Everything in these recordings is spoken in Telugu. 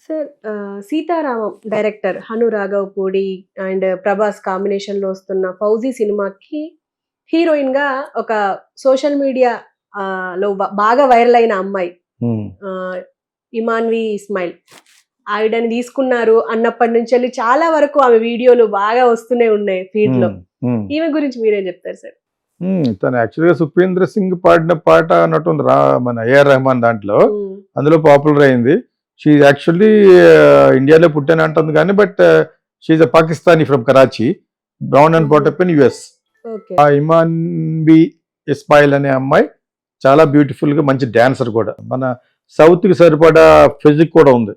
Sir 'Sita Ramam' director Hanu Raghavapudi and Prabhas కాంబినేషన్‌లో వస్తున్న 'ఫౌజీ' సినిమాకి హీరోయిన్‌గా ఒక సోషల్ మీడియా లో బాగా వైరల్ అయిన అమ్మాయి హ్మ్. ఇమాన్వి ఇస్మాయిల్ ఆవిడని తీసుకున్నారు అన్నప్పటి నుంచెల్లి చాలా వరకు ఆమె వీడియోలు బాగా వస్తూనే ఉన్నాయి ఫీడ్‌లో. ఈమె గురించి మీరేం చెప్తారు సార్? తను యాక్చువల్‌గా 'సుఖ్వీంద్ర సింగ్' పాడిన పాట అన్నట్టుంది మన ఏఆర్ రెహమాన్ దాంట్లో. హ్మ్. అందులో పాపులర్ అయింది. షీ ఈజ్ యాక్చువల్లీ ఇండియాలో పుట్టానంటుంది కానీ but she is a Pakistani from Karachi. Brown and brought up in US. Okay. ఆ ఇమాన్వి ఇస్మాయిల్ అనే అమ్మాయి చాలా బ్యూటిఫుల్‌గా మంచి డాన్సర్ కూడా. మన సౌత్‌కి సరిపడా ఫిజిక్ కూడా ఉంది.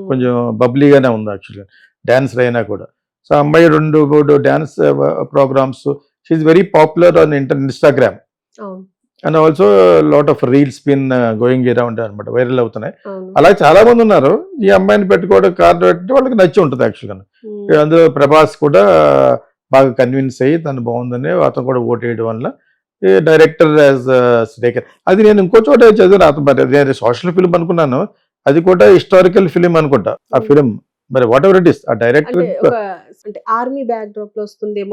కొంచెం బబ్లీగానే ఉంది యాక్చువల్‌గా. డాన్సర్ అయినా కూడా. సో ఆ అమ్మాయి 2, 3 dance programs. She is very popular on Instagram. అవును. And also lot of reels been going around అనమాట, వైరల్ అవుతున్నాయి. అవును. అలా చాలా మంది ఉన్నారు. ఈ అమ్మాయిని పెట్టుకోవడం కారణం ఏంటంటే వాళ్ళకి నచ్చి ఉంటుంది యాక్చువల్గా. అందులో ప్రభాస్ కూడా బాగా కన్విన్స్ అయ్యి తను బాగుందని అతను కూడా ఓట్ వేయడం వల్ల ఈ డైరెక్టర్ యాజ్ స్నేకర్. అది నేను ఇంకో చోట చదివాను. అతను మరి నేను సోషల్ ఫిల్మ్ అనుకున్నాను, అది కూడా హిస్టారికల్ ఫిలిం అనుకుంటా ఆ ఫిలిం. మరి వాట్ ఎవర్ ఇట్ ఇస్ ఆ డైరెక్టర్ అంటే ఆర్మీ బ్యాక్ డ్రాప్ లో వస్తుందేమో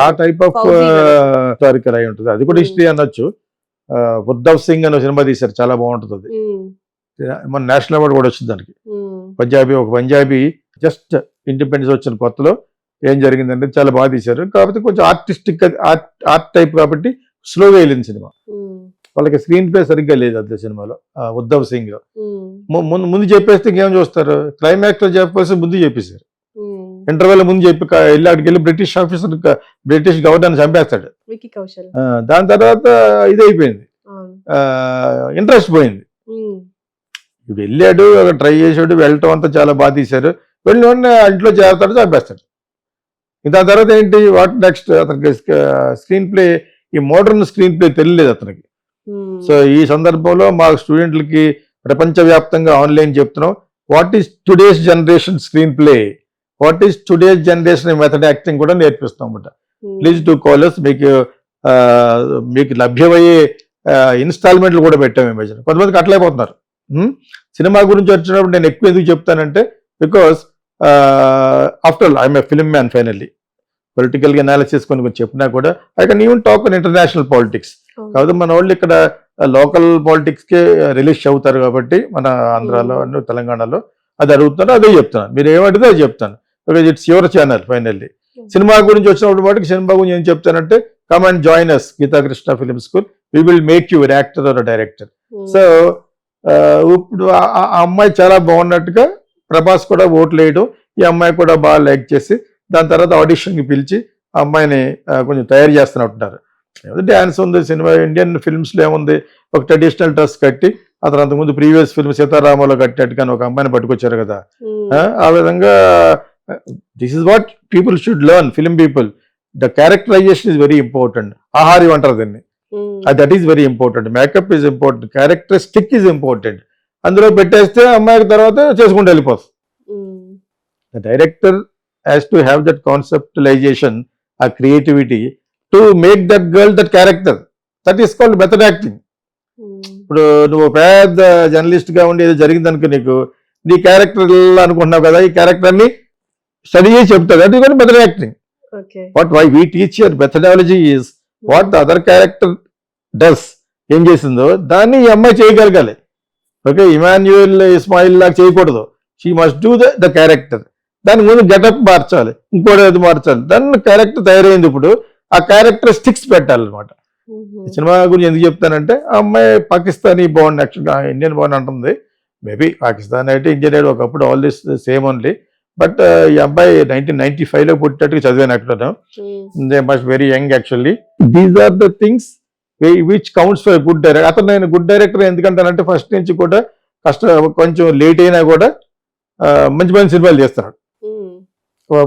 ఆ టైప్ ఆఫ్ హిస్టారికల్ అయి ఉంటుంది. అది కూడా హిస్టరీ అనొచ్చు. ఉద్ధవ్ సింగ్ అనే సినిమా తీశారు, చాలా బాగుంటుంది అది. మన నేషనల్ అవార్డు కూడా వచ్చింది దానికి. ఒక పంజాబీ జస్ట్ ఇండిపెండెన్స్ వచ్చిన కొత్తలో ఏం జరిగిందంటే చాలా బాగా తీశారు. కాకపోతే కొంచెం ఆర్టిస్టిక్ ఆర్ట్ టైప్ కాబట్టి స్లోగా వెళ్ళింది సినిమా. వాళ్ళకి స్క్రీన్ ప్లే సరిగ్గా లేదు అదే సినిమాలో. ఉద్ధవ్ సింగ్ ముందు చెప్పేస్తే ఇంకేం చూస్తారు, క్లైమాక్స్ లో చెప్పేసి ముందు చెప్పేశారు. ఇంటర్వెల్ ముందు చెప్పి వెళ్ళి అక్కడికి వెళ్ళి బ్రిటిష్ ఆఫీసర్ బ్రిటిష్ గవర్నర్ చంపేస్తాడు. దాని తర్వాత ఇది అయిపోయింది, ఇంట్రెస్ట్ పోయింది. ఇప్పుడు వెళ్ళాడు, ట్రై చేసాడు, వెళ్ళటం అంతా చాలా బాగా తీశారు. వెళ్ళి ఇంట్లో చేరతాడు, చంపేస్తాడు. దాని తర్వాత ఏంటి, వాట్ నెక్స్ట్? అతనికి స్క్రీన్ ప్లే, ఈ మోడర్న్ స్క్రీన్ ప్లే తెలియలేదు అతనికి. సో ఈ సందర్భంలో మా స్టూడెంట్లకి ప్రపంచవ్యాప్తంగా ఆన్లైన్ చెప్తున్నాం, what is today's generation screen play, what is today's generation method acting కూడా నేర్పిస్తాం అన్నమాట. Please to callers. మీకు లభ్యమయ్యే ఇన్స్టాల్మెంట్లు కూడా పెట్టాము ఈ మధ్యన. కొంతమందికి అట్లయిపోతున్నారు. సినిమా గురించి వచ్చినప్పుడు నేను ఎక్కువ ఎందుకు చెప్తానంటే, because after all I'm a film man finally. Political analysis కొన్ని చెప్పినా కూడా I can even talk on international politics. కాబట్టి మన వాళ్ళు ఇక్కడ లోకల్ పాలిటిక్స్కే రిలీజ్ అవుతారు కాబట్టి మన ఆంధ్రాలో తెలంగాణలో అది అడుగుతున్నారు, అదే చెప్తాను. మీరు ఏమంటే అది చెప్తాను, because it's your channel finally. Cinema గురించి వచ్చినప్పుడు వాటికి సినిమా గురించి ఏం చెప్తానంటే, come and join us Geetha Krishna film school, we will make you an actor or director. So ఇప్పుడు ఆ అమ్మాయి చాలా బాగున్నట్టుగా ప్రభాస్ కూడా ఓట్లు వేయడం, ఈ అమ్మాయి కూడా బాగా లైక్ చేసి దాని తర్వాత ఆడిషన్కి పిలిచి ఆ అమ్మాయిని కొంచెం తయారు చేస్తున్నట్టున్నారు. డ్యాన్స్ ఉంది సినిమా. ఇండియన్ ఫిల్మ్స్లో ఏముంది, ఒక ట్రెడిషనల్ డ్రెస్ కట్టి అతను అంతకుముందు ప్రీవియస్ ఫిల్మ్ సీతారామలో కట్టినట్టుగా ఒక అమ్మాయిని పట్టుకొచ్చారు కదా. ఆ విధంగా this is what people should learn, film people. The characterization is very important. ఆహారి అంటారు దీన్ని, that is very important. Makeup is important, characteristic is important. అందులో పెట్టేస్తే అమ్మాయికి తర్వాత చేసుకుంటూ వెళ్ళిపోతుంది. The director has to have that conceptualization, uh creativity to make that girl that character. That is called method acting. ఇప్పుడు నువ్వు పెద్ద జర్నలిస్ట్ గా ఉండి ఏదో జరిగింది అనుకో, నీకు నీ క్యారెక్టర్ అనుకుంటున్నావు కదా, ఈ క్యారెక్టర్ ని స్టడీ చేసి చెప్తావు. That is called method acting. What why we teach your methodology is what the other character does, ఏం చేసిందో దాన్ని ఈ అమ్మాయి చేయగలగాలి. ఓకే, ఇమాన్యుయల్ ఇస్మాయిల్ లాగా చేయకూడదు. She must do the character. దాని ముందు గెటప్ మార్చాలి, ఇంకోటి ఏది మార్చాలి, దాన్ని క్యారెక్టర్ తయారైంది. ఇప్పుడు ఆ క్యారెక్టర్ స్టిక్స్ పెట్టాలన్నమాట. సినిమా గురించి ఎందుకు చెప్తానంటే, ఆ అమ్మాయి పాకిస్తానీ బాగుంది, యాక్చువల్గా ఇండియన్ బాగుంది అంటుంది. మేబీ పాకిస్తాన్ అయితే ఇండియన్ అయితే ఒకప్పుడు all this same only. But ఈ అబ్బాయి 1995లో పుట్టినట్టుగా చదివాను అక్కడ. They must very young actually. These are the things which counts for good director. అతను నేను గుడ్ డైరెక్టర్ ఎందుకంటానంటే, ఫస్ట్ నుంచి కూడా కొంచెం లేట్ అయినా కూడా మంచి మంచి సినిమాలు చేస్తున్నాడు.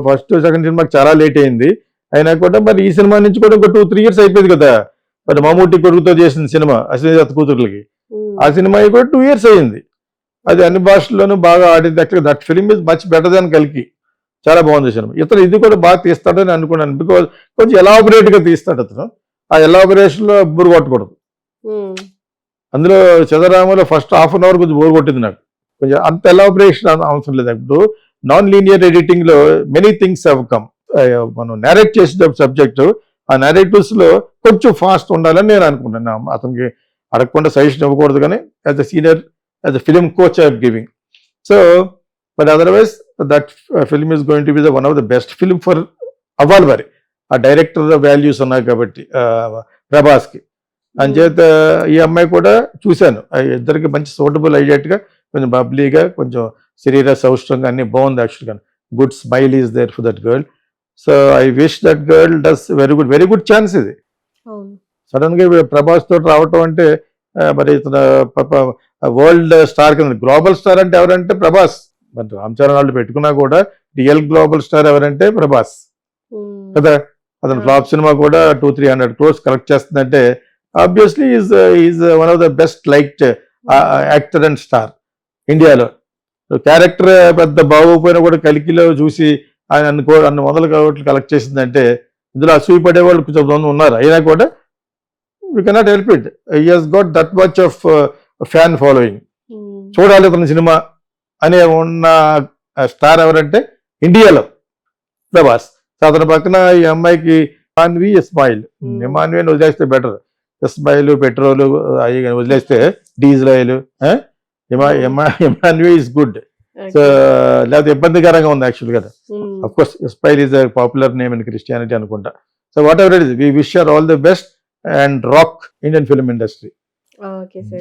ఫస్ట్ సెకండ్ సినిమాకి చాలా లేట్ అయింది అయినా కూడా, మరి ఈ సినిమా నుంచి కూడా ఇంకో 2-3 years అయిపోయింది కదా. మరి మమ్మూటి కొడుకుతో చేసిన సినిమా అశ్విని దత్ కూతుర్లకి, ఆ సినిమా కూడా 2 years అయింది. అది అన్ని భాషల్లోనూ బాగా ఆడింది. యాక్చువల్గా that film is much better than కల్కి. చాలా బాగుంది సినిమా. ఇతను ఇది కూడా బాగా తీస్తాడని అనుకున్నాను, బికాజ్ కొంచెం ఎలాబొరేట్ గా తీస్తాడు అతను. ఆ ఎలాబొరేషన్ లో బోర్ కొట్టకూడదు. అందులో చదరామలో ఫస్ట్ హాఫ్ అన్ అవర్ కొంచెం బోర్ కొట్టింది నాకు. కొంచెం అంత ఎలాబరేషన్ అవసరం లేదు. ఇప్పుడు నాన్ లీనియర్ ఎడిటింగ్ లో మెనీ థింగ్స్ హ్యావ్ కమ్. మనం నేరేట్ చేసే సబ్జెక్టు ఆ narratives లో కొంచెం ఫాస్ట్ ఉండాలని నేను అనుకుంటున్నాను. అతనికి అడగకుండా సజెషన్ ఇవ్వకూడదు, కానీ as a senior, as a film coach I'm giving. So but otherwise that film is going to be the one of the best film for అవ్వాలి. మరి ఆ డైరెక్టర్ వాల్యూస్ ఉన్నాయి కాబట్టి ప్రభాస్కి. అంచేత ఈ అమ్మాయి కూడా చూశాను, ఇద్దరికి మంచి సూటబుల్ అయ్యేట్టుగా, కొంచెం బబ్లీగా, కొంచెం శరీర సౌష్ఠంగా అన్ని బాగుంది. యాక్చువల్గా good smile is there for that girl. So I wish that girl does very good chance ఇది. సడన్ గా ప్రభాస్ తోటి రావటం అంటే మరి ఇతను వరల్డ్ స్టార్ కింద, గ్లోబల్ స్టార్ అంటే ఎవరంటే ప్రభాస్. మరి రామ్ చరణ్ వాళ్ళు పెట్టుకున్నా కూడా రియల్ గ్లోబల్ స్టార్ ఎవరంటే ప్రభాస్ కదా. అతను ఫ్లాప్ సినిమా కూడా 200-300 crores కలెక్ట్ చేస్తుందంటే obviously is one of the best liked actor and star ఇండియాలో. క్యారెక్టర్ పెద్ద బాగోపోయినా కూడా కలికిలో చూసి ఆయన అన్ని 100 crores కలెక్ట్ చేసిందంటే ఇందులో అసూయపడే వాళ్ళు కొంచెం మంది ఉన్నారు. అయినా కూడా we cannot help it. He has got that much of fan following. చూడాలి అతని సినిమా అనే ఉన్న స్టార్ ఎవరంటే ఇండియాలో ప్రభాస్. అతని పక్కన ఈ అమ్మాయికి ఇమాన్వి, ఇస్మాయిల్. ఇమాన్వి వదిలేస్తే బెటర్. ఇస్మాయిల్ పెట్రోల్ అవి వదిలేస్తే diesel oil. Imanvi is good. So లేకపోతే ఇబ్బందికరంగా ఉంది యాక్చువల్ కదా. Of course Ismail is a popular name in Christianity అనుకుంటా. So whatever it is, we wish our all the best and rock Indian film industry. Okay sir.